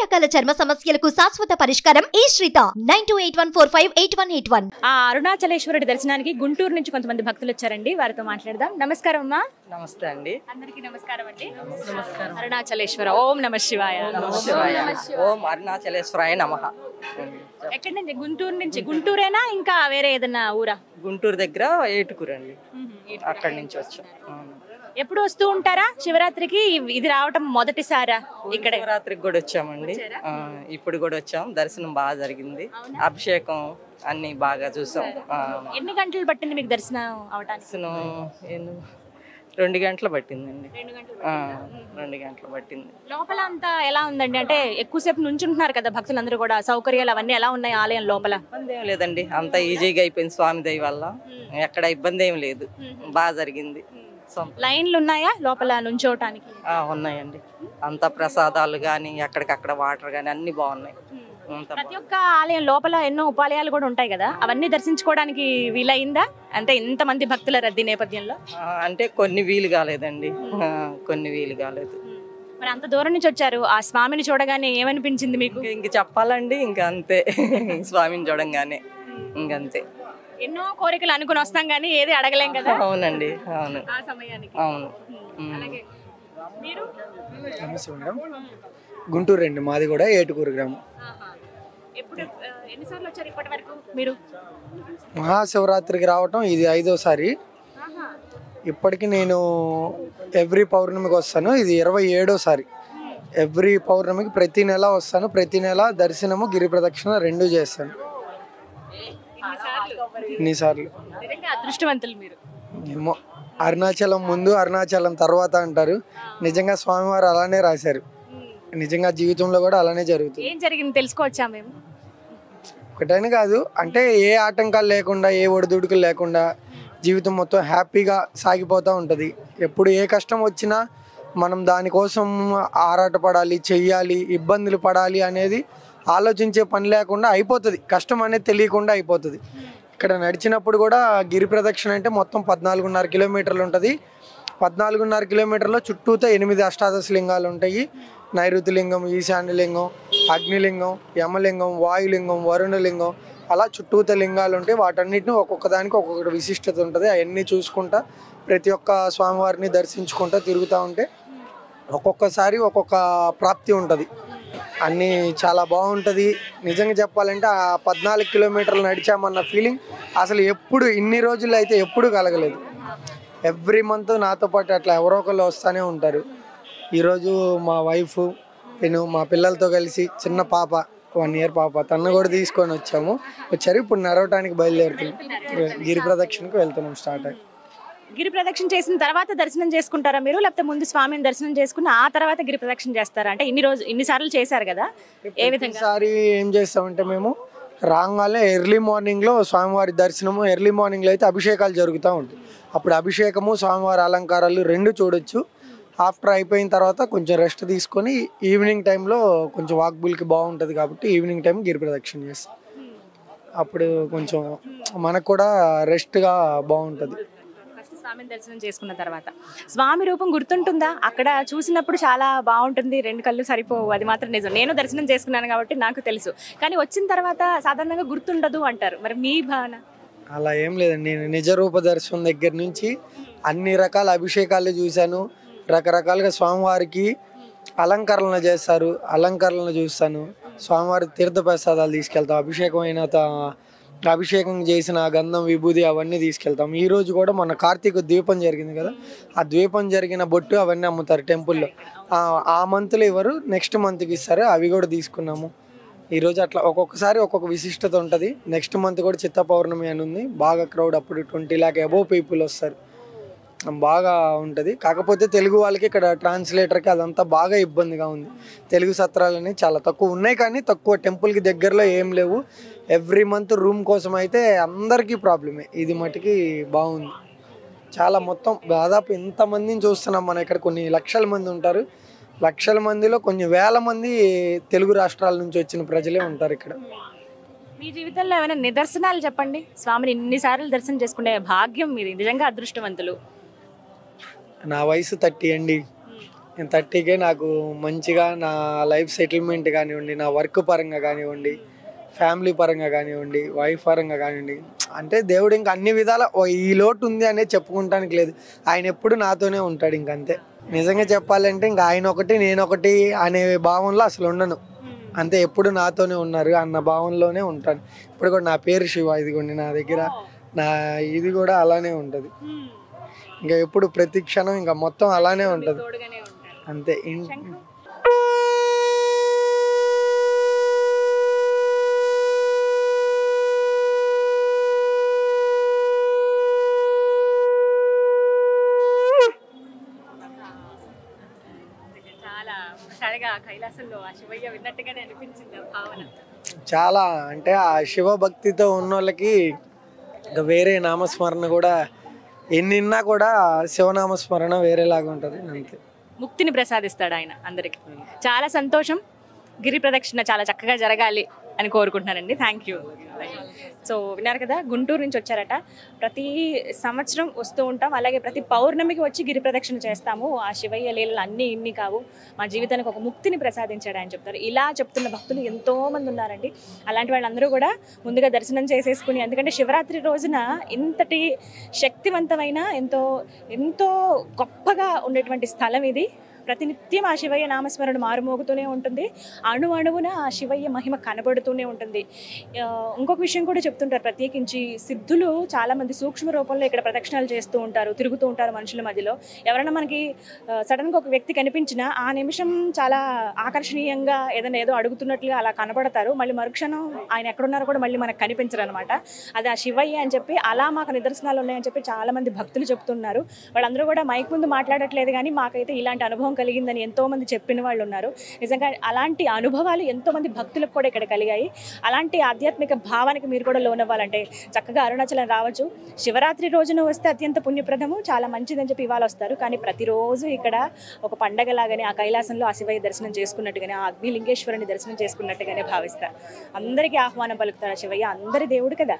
రకాల చర్మ సమస్యలకు శాశ్వత పరిష్కారం ఈ శ్రీత 9281458181. అరుణాచలేశ్వరుడి దర్శనానికి గుంటూరు నుంచి కొంతమంది భక్తులు వచ్చారండి, వారితో మాట్లాడదాం. నమస్కారం అమ్మా. నమస్తే అండి. అందరికీ నమస్కారం అండి. నమస్కారం. అరుణాచలేశ్వర ఓం నమ శివాయ. ఓం అరుణాచలేశ్వరాయ నమః. ఎక్కడి నుంచి? గుంటూరు నుంచి. గుంటూరేనా ఇంకా వేరే ఏదైనా ఊరా? గుంటూరు దగ్గర ఏటుకూరు అండి, అక్కడి నుంచి వచ్చాం. ఎప్పుడు వస్తూ ఉంటారా శివరాత్రికి? ఇది రావటం మొదటిసారా? ఇక్కడ శివరాత్రికి కూడా వచ్చామండి, ఇప్పుడు కూడా వచ్చాం. దర్శనం బాగా జరిగింది, అభిషేకం అన్ని బాగా చూసాం. ఎన్ని గంటలు పట్టింది మీకు దర్శనం అవటానికి? దర్శనం 2 గంటలు పట్టిందండి. 2 గంటలు పట్టింది. లోపల అంతా ఎలా ఉందండి? అంటే ఎక్కువసేపు నుంచుంటున్నారు కదా భక్తులందరూ కూడా, సౌకర్యాలు అవన్నీ ఎలా ఉన్నాయి ఆలయం లోపల? ఇబ్బంది ఏం లేదండి, అంతా ఈజీగా అయిపోయింది స్వామి దయ వల్ల. ఎక్కడ ఇబ్బంది ఏం లేదు, బాగా జరిగింది. లైన్లు ఉన్నాయా లోపల నుంచోటానికి? ఉన్నాయండి, అంతా ప్రసాదాలు కానీ ఎక్కడికక్కడ వాటర్ కానీ అన్ని బాగున్నాయి. ప్రతి ఒక్క ఆలయం లోపల ఎన్నో ఉపాలయాలు కూడా ఉంటాయి కదా, అవన్నీ దర్శించుకోవడానికి వీలైందా? అంటే ఇంతమంది భక్తుల రద్దీ నేపథ్యంలో అంటే కొన్ని వీలు కాలేదండి, కొన్ని వీలు కాలేదు. మరి అంత దూరం నుంచి వచ్చారు, ఆ స్వామిని చూడగానే ఏమనిపించింది మీకు? ఇంక చెప్పాలండి, ఇంకా అంతే. స్వామిని చూడంగానే ఇంకంతే. ఎన్నో కోరికలు అనుకుని వస్తాం కానీ ఏది అడగలేం కదా. అవునండి, అవును, ఆ సమయానికి. అవును. మీరు? నమస్తే మేడం. గుంటూరు అండి, మాది కూడా ఏటుకూరు గ్రామం. ఎప్పుడు ఎన్నిసార్లు వచ్చారు ఇప్పటి వరకు మీరు? మహాశివరాత్రికి రావటం ఇది 5వ సారి. ఇప్పటికి నేను ఎవ్రీ పౌర్ణమికి వస్తాను, ఇది 27వ సారి. ఎవ్రీ పౌర్ణమికి ప్రతి నెల వస్తాను, ప్రతి నెల దర్శనము గిరి ప్రదక్షిణ 2 చేస్తాను. ఇన్నిసార్లు. అదృష్టవంతులు మీరు. ఏమో, అరుణాచలం ముందు అరుణాచలం తర్వాత అంటారు. నిజంగా స్వామివారు అలానే రాశారు, నిజంగా జీవితంలో కూడా అలానే జరుగుతుంది. ఏం జరిగింది తెలుసుకోవచ్చా మేము? ఒకటని కాదు, అంటే ఏ ఆటంకాలు లేకుండా, ఏ ఒడిదుడుకులు లేకుండా జీవితం మొత్తం హ్యాపీగా సాగిపోతూ ఉంటుంది. ఎప్పుడు ఏ కష్టం వచ్చినా మనం దానికోసం ఆరాటపడాలి, చెయ్యాలి, ఇబ్బందులు పడాలి అనేది ఆలోచించే పని లేకుండా అయిపోతుంది. కష్టం అనేది తెలియకుండా అయిపోతుంది. ఇక్కడ నడిచినప్పుడు కూడా గిరి ప్రదక్షిణ అంటే మొత్తం 14.5 కిలోమీటర్లు ఉంటుంది. 14.5 కిలోమీటర్లో చుట్టూతో 8 అష్టాదశ లింగాలు ఉంటాయి. నైరుతి లింగం, ఈశాన్యలింగం, అగ్నిలింగం, యమలింగం, వాయులింగం, వరుణలింగం, అలా చుట్టూత లింగాలు ఉంటాయి. వాటన్నిటిని ఒక్కొక్క దానికి ఒక్కొక్కటి విశిష్టత ఉంటుంది. అవన్నీ చూసుకుంటా ప్రతి ఒక్క స్వామివారిని దర్శించుకుంటా తిరుగుతూ ఉంటే ఒక్కొక్కసారి ఒక్కొక్క ప్రాప్తి ఉంటుంది. అన్నీ చాలా బాగుంటుంది. నిజంగా చెప్పాలంటే ఆ 14 కిలోమీటర్లు నడిచామన్న ఫీలింగ్ అసలు ఎప్పుడు ఇన్ని రోజులు అయితే ఎప్పుడు కలగలేదు. ఎవ్రీ మంత్ నాతో పాటు అట్లా ఎవరో ఒకళ్ళు వస్తూనే ఉంటారు. ఈరోజు మా వైఫ్, నేను మా పిల్లలతో కలిసి, చిన్న పాప 1 ఇయర్ పాప, తను కూడా తీసుకొని వచ్చారు. ఇప్పుడు నడవటానికి బయలుదేరుతున్నాం, గిరి ప్రదక్షిణకు వెళ్తున్నాం. స్టార్ట్ అయ్యి గిరి ప్రదక్షిణ చేసిన తర్వాత దర్శనం చేసుకుంటారా మీరు, లేకపోతే ముందు స్వామిని దర్శనం చేసుకుని ఆ తర్వాత గిరి ప్రదక్షిణ చేస్తారా? అంటే ఇన్నిసార్లు చేశారు కదా, ఏ విధంగా? ఈసారి ఏం చేస్తామంటే మేము రాగానే ఎర్లీ మార్నింగ్లో స్వామివారి దర్శనము, ఎర్లీ మార్నింగ్లో అయితే అభిషేకాలు జరుగుతూ ఉంటాయి. అప్పుడు అభిషేకము, స్వామివారి అలంకారాలు 2 చూడొచ్చు. ఆఫ్టర్ అయిపోయిన తర్వాత కొంచెం రెస్ట్ తీసుకొని ఈవినింగ్ టైంలో కొంచెం వాక్బుల్కి బాగుంటుంది కాబట్టి ఈవినింగ్ టైం గిరి ప్రదక్షిణ చేస్తాం. అప్పుడు కొంచెం మనకు కూడా రెస్ట్గా బాగుంటుంది. స్వామిని దర్శనం చేసుకున్న తర్వాత స్వామి రూపం గుర్తుంటుందా? అక్కడ చూసినప్పుడు చాలా బాగుంటుంది, 2 కళ్ళు సరిపోవు, అది మాత్రం నిజం. నేను దర్శనం చేసుకున్నాను కాబట్టి నాకు తెలుసు. కానీ వచ్చిన తర్వాత సాధారణంగా గుర్తుండదు అంటారు, మరి మీ భావన? అలా ఏం లేదండి, నేను నిజరూప దర్శనం దగ్గర నుంచి అన్ని రకాల అభిషేకాలు చూశాను. రకరకాలుగా స్వామివారికి అలంకరణలు చేస్తారు, అలంకరణలు చూస్తాను. స్వామివారి తీర్థ ప్రసాదాలు తీసుకెళ్తాం. అభిషేకం చేసిన గంధం, విభూది అవన్నీ తీసుకెళ్తాం. ఈరోజు కూడా మన కార్తీక ద్వీపం జరిగింది కదా, ఆ ద్వీపం జరిగిన బొట్టు అవన్నీ అమ్ముతారు టెంపుల్లో. ఆ మంత్లో ఇవ్వరు, నెక్స్ట్ మంత్కి ఇస్తారు. అవి కూడా తీసుకున్నాము ఈరోజు. అట్లా ఒక్కొక్కసారి ఒక్కొక్క విశిష్టత ఉంటుంది. నెక్స్ట్ మంత్ కూడా చిత్త పౌర్ణమి అని ఉంది, బాగా క్రౌడ్. అప్పుడు 20 lakh అబోవ్ పీపుల్ వస్తారు, బాగా ఉంటుంది. కాకపోతే తెలుగు వాళ్ళకి ఇక్కడ ట్రాన్స్లేటర్కి అదంతా బాగా ఇబ్బందిగా ఉంది. తెలుగు సత్రాలని చాలా తక్కువ ఉన్నాయి, కానీ తక్కువ. టెంపుల్కి దగ్గరలో ఏం లేవు. ఎవ్రీ మంత్ రూమ్ కోసం అయితే అందరికీ ప్రాబ్లమే. ఇది మటుకి బాగుంది చాలా. మొత్తం దాదాపు ఎంతమందిని చూస్తున్నాం మనం ఇక్కడ, కొన్ని లక్షల మంది ఉంటారు. లక్షల మందిలో కొన్ని వేల మంది తెలుగు రాష్ట్రాల నుంచి వచ్చిన ప్రజలే ఉంటారు ఇక్కడ. మీ జీవితంలో ఏమైనా నిదర్శనాలు చెప్పండి, స్వామిని ఇన్నిసార్లు దర్శనం చేసుకునే భాగ్యం మీది, నిజంగా అదృష్టవంతులు. నా వయసు 30 అండి. నేను 30K నాకు మంచిగా నా లైఫ్ సెటిల్మెంట్ కానివ్వండి, నా వర్క్ పరంగా కానివ్వండి, ఫ్యామిలీ పరంగా కానివ్వండి, వైఫ్ పరంగా కానివ్వండి, అంటే దేవుడు ఇంకా అన్ని విధాల ఈ లోటు ఉంది అనేది చెప్పుకుంటానికి లేదు. ఆయన ఎప్పుడు నాతోనే ఉంటాడు. ఇంకంతే. నిజంగా చెప్పాలంటే ఇంకా ఆయన ఒకటి నేనొకటి అనే భావంలో అసలు ఉండను. అంతే, ఎప్పుడు నాతోనే ఉన్నారు అన్న భావంలోనే ఉంటాను. ఇప్పుడు కూడా నా పేరు శివ, ఇదిగోండి నా దగ్గర నా ఇది కూడా అలానే ఉంటుంది. ఇంకా ఎప్పుడు ప్రతి క్షణం ఇంకా మొత్తం అలానే ఉంటుంది. అంతే. కైలాసంలో ఆ శివయ్య విన్నట్టుగానే అనిపించింది భావన. చాలా అంటే ఆ శివ భక్తితో ఉన్న వాళ్ళకి ఇంకా వేరే నామస్మరణ కూడా ఎన్నిన్నా కూడా శివనామస్మరణ వేరేలాగా ఉంటుంది. అంతే. ముక్తిని ప్రసాదిస్తాడు ఆయన అందరికి. చాలా సంతోషం. గిరి ప్రదక్షిణ చాలా చక్కగా జరగాలి అని కోరుకుంటున్నానండి. Thank you. సో విన్నారు కదా, గుంటూరు నుంచి వచ్చారట. ప్రతి సంవత్సరం వస్తూ ఉంటాం, అలాగే ప్రతి పౌర్ణమికి వచ్చి గిరి ప్రదక్షిణ చేస్తాము. ఆ శివయ్య లీలలు అన్నీ ఇన్ని కావు, మా జీవితానికి ఒక ముక్తిని ప్రసాదించాడు అని చెప్తారు. ఇలా చెప్తున్న భక్తులు ఎంతోమంది ఉన్నారండి. అలాంటి వాళ్ళందరూ కూడా ముందుగా దర్శనం చేసేసుకుని, ఎందుకంటే శివరాత్రి రోజున ఇంతటి శక్తివంతమైన ఎంతో ఎంతో గొప్పగా ఉండేటువంటి స్థలం ఇది. ప్రతినిత్యం ఆ శివయ్య నామస్మరణ మారుమోగుతూనే ఉంటుంది. అణు అణువున ఆ శివయ్య మహిమ కనబడుతూనే ఉంటుంది. ఇంకొక విషయం కూడా చెప్తుంటారు, ప్రత్యేకించి సిద్ధులు చాలామంది సూక్ష్మ రూపంలో ఇక్కడ ప్రదక్షిణాలు చేస్తూ ఉంటారు, తిరుగుతూ ఉంటారు మనుషుల మధ్యలో. ఎవరైనా మనకి సడన్గా ఒక వ్యక్తి కనిపించినా ఆ నిమిషం చాలా ఆకర్షణీయంగా ఏదో అడుగుతున్నట్లుగా అలా కనబడతారు. మళ్ళీ మరుక్షణం ఆయన ఎక్కడున్నారో కూడా మళ్ళీ మనకు కనిపించరు అనమాట. అది ఆ శివయ్య అని చెప్పి అలా మాకు నిదర్శనాలు ఉన్నాయని చెప్పి చాలామంది భక్తులు చెప్తున్నారు. వాళ్ళందరూ కూడా మైక్ ముందు మాట్లాడట్లేదు, కానీ మాకైతే ఇలాంటి అనుభవం కలిగిందని ఎంతోమంది చెప్పిన వాళ్ళు ఉన్నారు. నిజంగా అలాంటి అనుభవాలు ఎంతోమంది భక్తులకు కూడా ఇక్కడ కలిగాయి. అలాంటి ఆధ్యాత్మిక భావానికి మీరు కూడా లోనవ్వాలంటే చక్కగా అరుణాచలం రావచ్చు. శివరాత్రి రోజున వస్తే అత్యంత పుణ్యప్రదము, చాలా మంచిదని చెప్పి ఇవాళ వస్తారు. కానీ ప్రతిరోజు ఇక్కడ ఒక పండగలాగానే ఆ కైలాసంలో ఆ శివయ్య దర్శనం చేసుకున్నట్టుగానే, ఆ అగ్నిలింగేశ్వరుని దర్శనం చేసుకున్నట్టుగానే భావిస్తారు. అందరికీ ఆహ్వానం పలుకుతారు శివయ్య, అందరి దేవుడు కదా.